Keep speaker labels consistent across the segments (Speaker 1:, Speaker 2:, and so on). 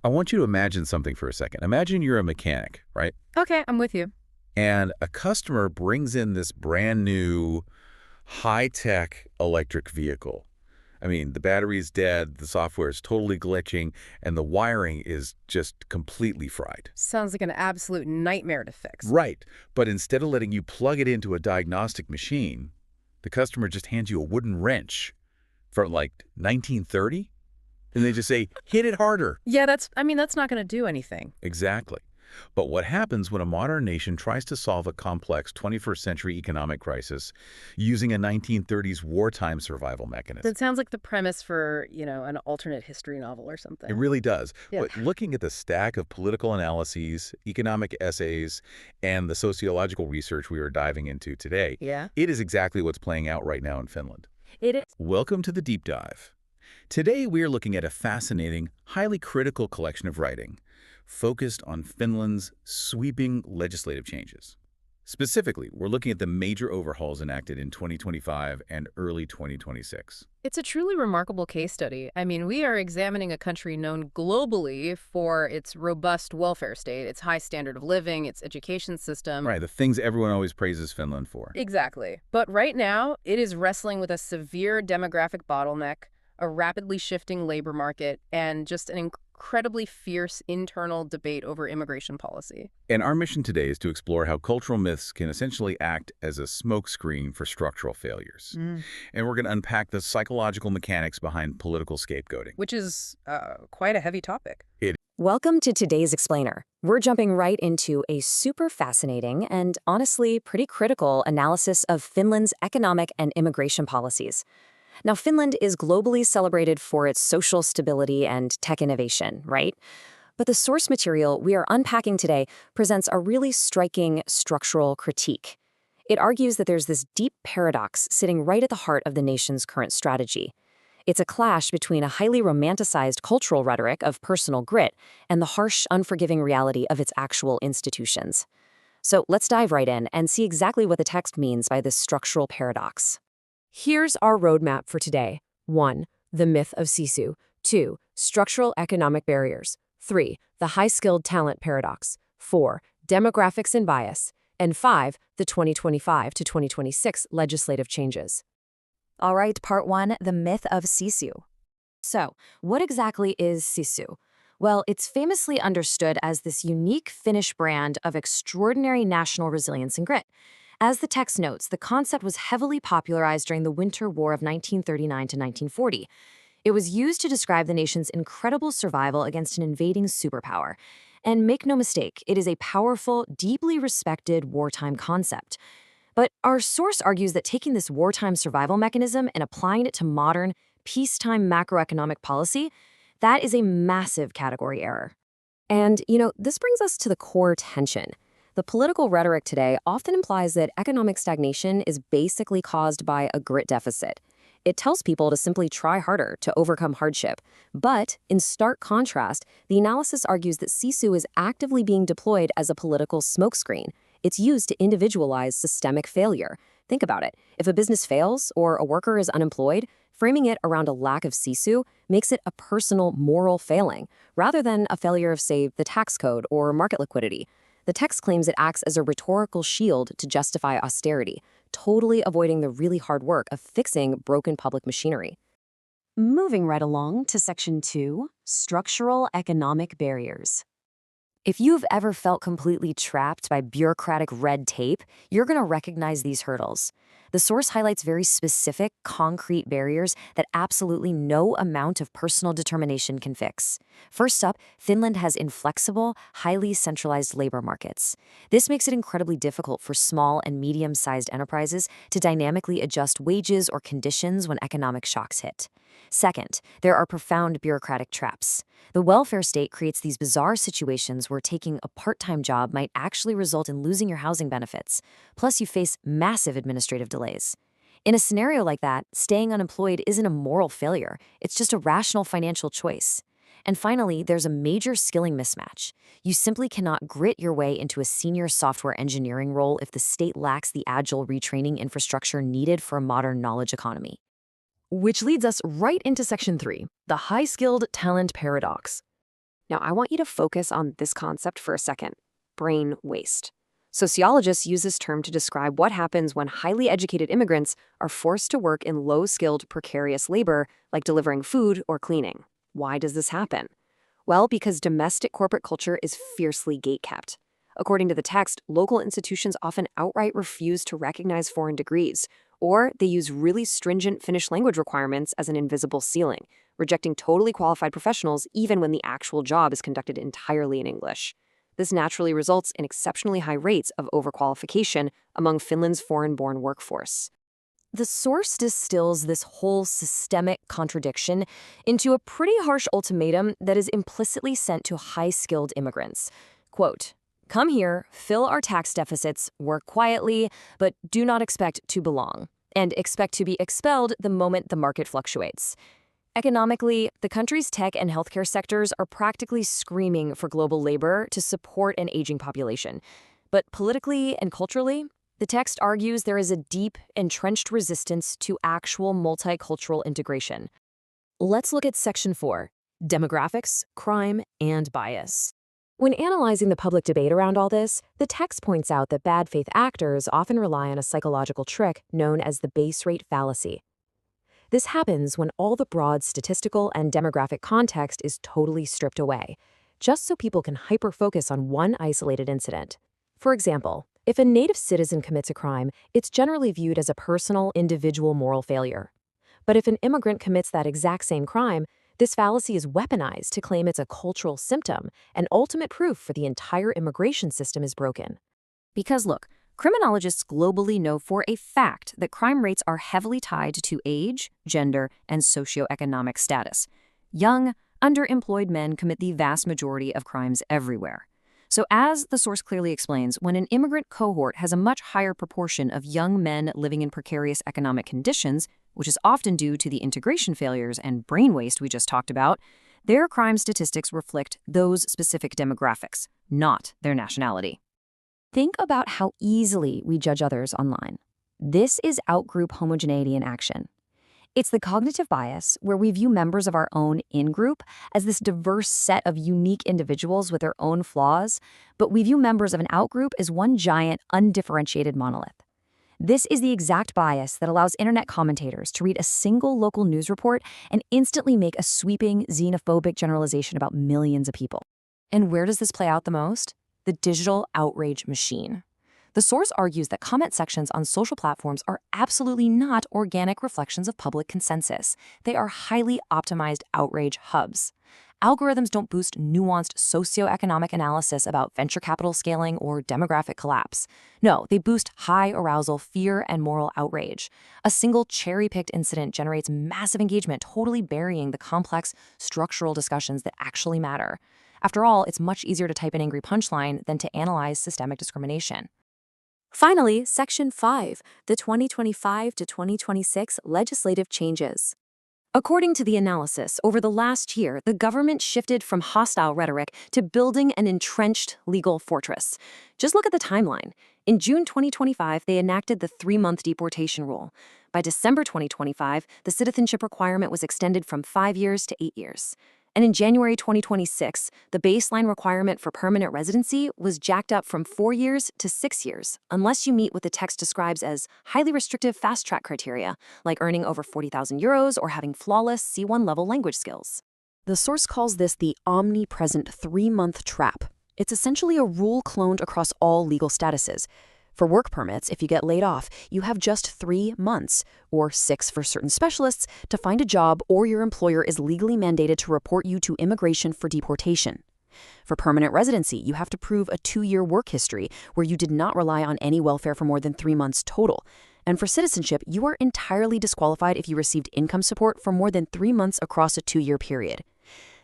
Speaker 1: I want you to imagine something for a second. Imagine you're a mechanic, right?
Speaker 2: Okay, I'm with you.
Speaker 1: And a customer brings in this brand new high-tech electric vehicle. I mean, the battery's dead, the software is totally glitching, and the wiring is just completely fried.
Speaker 2: Sounds like an absolute nightmare to fix.
Speaker 1: Right. But instead of letting you plug it into a diagnostic machine, the customer just hands you a wooden wrench from like 1930, and they just say, hit it harder.
Speaker 2: Yeah, that's not going to do anything.
Speaker 1: Exactly. But what happens when a modern nation tries to solve a complex 21st century economic crisis using a 1930s wartime survival mechanism?
Speaker 2: That sounds like the premise for, an alternate history novel or something.
Speaker 1: It really does.
Speaker 2: Yeah.
Speaker 1: But looking at the stack of political analyses, economic essays, and the sociological research we are diving into today,
Speaker 2: Yeah?
Speaker 1: it is exactly what's playing out right now in Finland.
Speaker 2: It is.
Speaker 1: Welcome to the Deep Dive. Today we are looking at a fascinating, highly critical collection of writing focused on Finland's sweeping legislative changes. Specifically, we're looking at the major overhauls enacted in 2025 and early 2026.
Speaker 2: It's a truly remarkable case study. I mean, we are examining a country known globally for its robust welfare state, its high standard of living, its education system.
Speaker 1: Right, the things everyone always praises Finland for.
Speaker 2: Exactly. But right now, it is wrestling with a severe demographic bottleneck, a rapidly shifting labor market, and just an incredibly fierce internal debate over immigration policy.
Speaker 1: And our mission today is to explore how cultural myths can essentially act as a smokescreen for structural failures. And we're going to unpack the psychological mechanics behind political scapegoating.
Speaker 2: Which is quite a heavy topic.
Speaker 3: Welcome to today's Explainer. We're jumping right into a super fascinating and honestly pretty critical analysis of Finland's economic and immigration policies. Now, Finland is globally celebrated for its social stability and tech innovation, right? But the source material we are unpacking today presents a really striking structural critique. It argues that there's this deep paradox sitting right at the heart of the nation's current strategy. It's a clash between a highly romanticized cultural rhetoric of personal grit and the harsh, unforgiving reality of its actual institutions. So let's dive right in and see exactly what the text means by this structural paradox. Here's our roadmap for today. 1. The myth of sisu. 2. Structural economic barriers. 3. The high-skilled talent paradox. 4. Demographics and bias. And 5. The 2025 to 2026 legislative changes. All right, part 1, the myth of sisu. So, what exactly is sisu? Well, it's famously understood as this unique Finnish brand of extraordinary national resilience and grit. As the text notes, the concept was heavily popularized during the Winter War of 1939 to 1940. It was used to describe the nation's incredible survival against an invading superpower. And make no mistake, it is a powerful, deeply respected wartime concept. But our source argues that taking this wartime survival mechanism and applying it to modern, peacetime macroeconomic policy, that is a massive category error. And, this brings us to the core tension. The political rhetoric today often implies that economic stagnation is basically caused by a grit deficit. It tells people to simply try harder to overcome hardship. But, in stark contrast, the analysis argues that sisu is actively being deployed as a political smokescreen. It's used to individualize systemic failure. Think about it. If a business fails or a worker is unemployed, framing it around a lack of sisu makes it a personal moral failing, rather than a failure of, say, the tax code or market liquidity. The text claims it acts as a rhetorical shield to justify austerity, totally avoiding the really hard work of fixing broken public machinery. Moving right along to Section 2, Structural Economic Barriers. If you've ever felt completely trapped by bureaucratic red tape, you're going to recognize these hurdles. The source highlights very specific, concrete barriers that absolutely no amount of personal determination can fix. First up, Finland has inflexible, highly centralized labor markets. This makes it incredibly difficult for small and medium-sized enterprises to dynamically adjust wages or conditions when economic shocks hit. Second, there are profound bureaucratic traps. The welfare state creates these bizarre situations where taking a part-time job might actually result in losing your housing benefits. Plus, you face massive administrative delays. In a scenario like that, staying unemployed isn't a moral failure. It's just a rational financial choice. And finally, there's a major skilling mismatch. You simply cannot grit your way into a senior software engineering role if the state lacks the agile retraining infrastructure needed for a modern knowledge economy. Which leads us right into Section 3, the high-skilled talent paradox. Now, I want you to focus on this concept for a second: brain waste. Sociologists use this term to describe what happens when highly educated immigrants are forced to work in low-skilled, precarious labor, like delivering food or cleaning. Why does this happen? Well, because domestic corporate culture is fiercely gatekept. According to the text, local institutions often outright refuse to recognize foreign degrees, or they use really stringent Finnish language requirements as an invisible ceiling, rejecting totally qualified professionals even when the actual job is conducted entirely in English. This naturally results in exceptionally high rates of overqualification among Finland's foreign-born workforce. The source distills this whole systemic contradiction into a pretty harsh ultimatum that is implicitly sent to high-skilled immigrants. Quote, "Come here, fill our tax deficits, work quietly, but do not expect to belong, and expect to be expelled the moment the market fluctuates." Economically, the country's tech and healthcare sectors are practically screaming for global labor to support an aging population. But politically and culturally, the text argues there is a deep, entrenched resistance to actual multicultural integration. Let's look at Section 4, Demographics, Crime, and Bias. When analyzing the public debate around all this, the text points out that bad faith actors often rely on a psychological trick known as the base rate fallacy. This happens when all the broad statistical and demographic context is totally stripped away, just so people can hyper-focus on one isolated incident. For example, if a native citizen commits a crime, it's generally viewed as a personal, individual moral failure. But if an immigrant commits that exact same crime, this fallacy is weaponized to claim it's a cultural symptom, and ultimate proof for the entire immigration system is broken. Because look, criminologists globally know for a fact that crime rates are heavily tied to age, gender, and socioeconomic status. Young, underemployed men commit the vast majority of crimes everywhere. So as the source clearly explains, when an immigrant cohort has a much higher proportion of young men living in precarious economic conditions, which is often due to the integration failures and brain waste we just talked about, their crime statistics reflect those specific demographics, not their nationality. Think about how easily we judge others online. This is outgroup homogeneity in action. It's the cognitive bias where we view members of our own in-group as this diverse set of unique individuals with their own flaws, but we view members of an outgroup as one giant, undifferentiated monolith. This is the exact bias that allows internet commentators to read a single local news report and instantly make a sweeping, xenophobic generalization about millions of people. And where does this play out the most? The digital outrage machine. The source argues that comment sections on social platforms are absolutely not organic reflections of public consensus. They are highly optimized outrage hubs. Algorithms don't boost nuanced socioeconomic analysis about venture capital scaling or demographic collapse. No, they boost high arousal, fear, and moral outrage. A single cherry-picked incident generates massive engagement, totally burying the complex structural discussions that actually matter. After all, it's much easier to type an angry punchline than to analyze systemic discrimination. Finally, Section 5, the 2025 to 2026 legislative changes. According to the analysis, over the last year, the government shifted from hostile rhetoric to building an entrenched legal fortress. Just look at the timeline. In June 2025, they enacted the 3-month deportation rule. By December 2025, the citizenship requirement was extended from 5 years to 8 years. And in January 2026, the baseline requirement for permanent residency was jacked up from 4 years to 6 years, unless you meet what the text describes as highly restrictive fast-track criteria, like earning over 40,000 euros or having flawless C1 level language skills. The source calls this the omnipresent 3-month trap. It's essentially a rule cloned across all legal statuses. For work permits, if you get laid off, you have just 3 months, or 6 for certain specialists, to find a job, or your employer is legally mandated to report you to immigration for deportation. For permanent residency, you have to prove a 2-year work history where you did not rely on any welfare for more than 3 months total. And for citizenship, you are entirely disqualified if you received income support for more than 3 months across a 2-year period.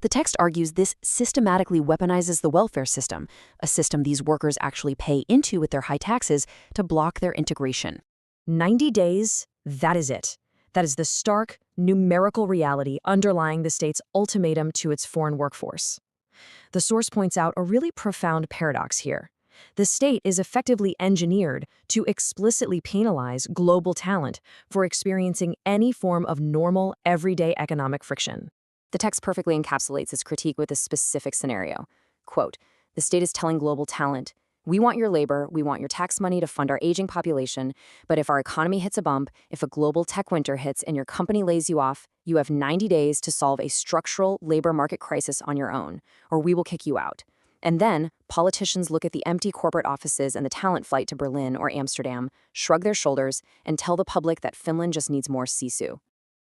Speaker 3: The text argues this systematically weaponizes the welfare system, a system these workers actually pay into with their high taxes to block their integration. 90 days, that is it. That is the stark, numerical reality underlying the state's ultimatum to its foreign workforce. The source points out a really profound paradox here. The state is effectively engineered to explicitly penalize global talent for experiencing any form of normal, everyday economic friction. The text perfectly encapsulates this critique with a specific scenario. Quote, "The state is telling global talent, we want your labor, we want your tax money to fund our aging population, but if our economy hits a bump, if a global tech winter hits and your company lays you off, you have 90 days to solve a structural labor market crisis on your own, or we will kick you out." And then, politicians look at the empty corporate offices and the talent flight to Berlin or Amsterdam, shrug their shoulders, and tell the public that Finland just needs more sisu.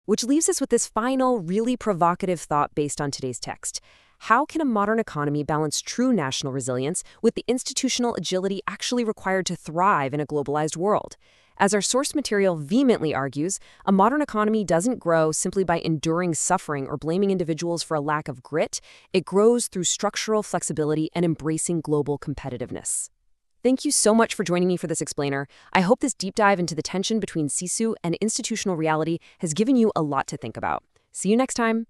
Speaker 3: Which leaves us with this final, really provocative thought based on today's text. How can a modern economy balance true national resilience with the institutional agility actually required to thrive in a globalized world? As our source material vehemently argues, a modern economy doesn't grow simply by enduring suffering or blaming individuals for a lack of grit. It grows through structural flexibility and embracing global competitiveness. Thank you so much for joining me for this explainer. I hope this deep dive into the tension between sisu and institutional reality has given you a lot to think about. See you next time.